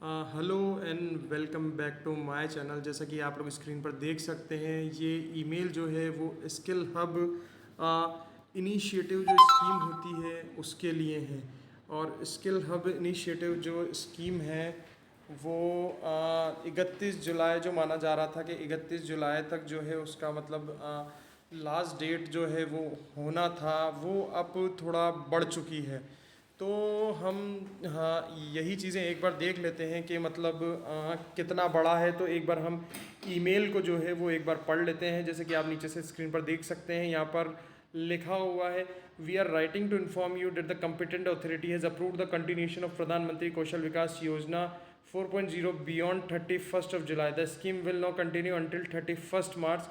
Hello and welcome back to my channel. जैसा कि आप लोग स्क्रीन पर देख सकते हैं, ये ईमेल जो है वो स्किल हब इनिशिएटिव जो स्कीम होती है उसके लिए है। और स्किल हब इनिशिएटिव जो स्कीम है वो 31 जुलाई जो माना जा रहा था कि 31 जुलाई तक जो है उसका मतलब लास्ट डेट जो है वो होना था, वो अब थोड़ा बढ़ चुकी है। तो हम हाँ यही चीज़ें एक बार देख लेते हैं कि मतलब कितना बड़ा है। तो एक बार हम ईमेल को जो है वो एक बार पढ़ लेते हैं। जैसे कि आप नीचे से स्क्रीन पर देख सकते हैं, यहाँ पर लिखा हुआ है, we are writing to inform you that the competent authority has approved the continuation of Pradhan Mantri Kaushal Vikas Yojana 4.0 beyond 31 July। The scheme will not continue until 31 March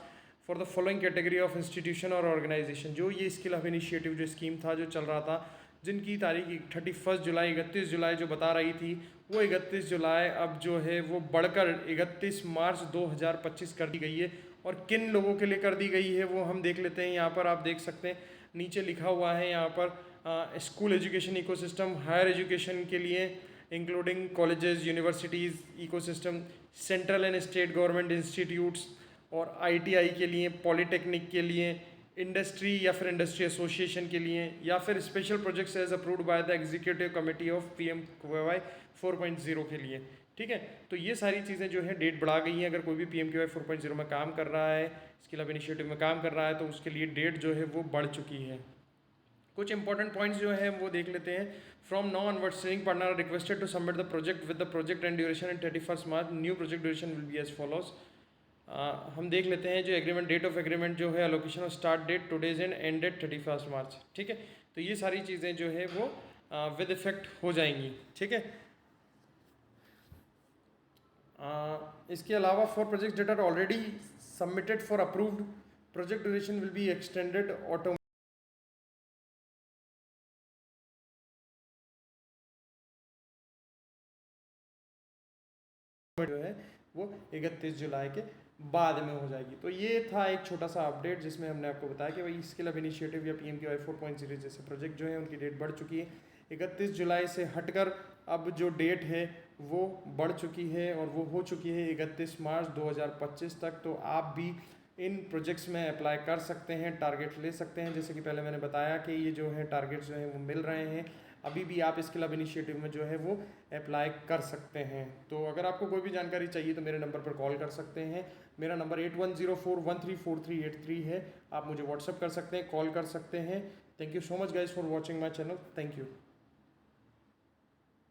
for the following category of institution और ऑर्गेनाइजेशन। जो ये skill hub initiative जो scheme था जो चल रहा था, जिनकी तारीख 31 जुलाई 31 जुलाई जो बता रही थी, वो 31 जुलाई अब जो है वो बढ़कर 31 मार्च 2025 कर दी गई है। और किन लोगों के लिए कर दी गई है वो हम देख लेते हैं। यहाँ पर आप देख सकते हैं नीचे लिखा हुआ है, यहाँ पर school education ecosystem, higher education के लिए including colleges, universities ecosystem, central and state government institutes, और आईटीआई के लिए, पॉलीटेक्निक के लिए, इंडस्ट्री या फिर इंडस्ट्री एसोसिएशन के लिए, या फिर special projects as approved by the executive committee of PMKY 4.0 के लिए। ठीक है, तो ये सारी चीज़ें जो है डेट बढ़ा गई हैं। अगर कोई भी PMKY 4.0 में काम कर रहा है, स्किल हब इनिशिएटिव में काम कर रहा है, तो उसके लिए डेट जो है वो बढ़ चुकी है। कुछ इंपॉर्टेंट पॉइंट्स जो है वो देख लेते हैं। From now onward steering partner requested to submit the project with the project end duration end 31 March। New project duration will be as follows. हम देख लेते हैं जो एग्रीमेंट, डेट ऑफ एग्रीमेंट जो है, allocation of start date, today's and end date 31 March। ठीक है, तो ये सारी चीज़ें जो है वो विद इफेक्ट हो जाएंगी। ठीक है, इसके अलावा for project date are already submitted for approved, project duration will be extended auto जो है वो 31 जुलाई के बाद में हो जाएगी। तो ये था एक छोटा सा अपडेट जिसमें हमने आपको बताया कि भाई स्किल हब इनिशिएटिव या PMKY 4.0 जैसे प्रोजेक्ट जो है उनकी डेट बढ़ चुकी है। 31 जुलाई से हटकर अब जो डेट है वो बढ़ चुकी है और वो हो चुकी है 31 मार्च 2025 तक। तो आप भी इन प्रोजेक्ट्स में अप्लाई कर सकते हैं, टारगेट ले सकते हैं। जैसे कि पहले मैंने बताया कि ये जो है टारगेट्स जो हैं वो मिल रहे हैं। अभी भी आप स्किल हब इनिशिएटिव में जो है वो अप्लाई कर सकते हैं। तो अगर आपको कोई भी जानकारी चाहिए तो मेरे नंबर पर कॉल कर सकते हैं। मेरा नंबर 8104134383 है। आप मुझे व्हाट्सअप कर सकते हैं, कॉल कर सकते हैं। Thank you so much guys for watching my channel. Thank you.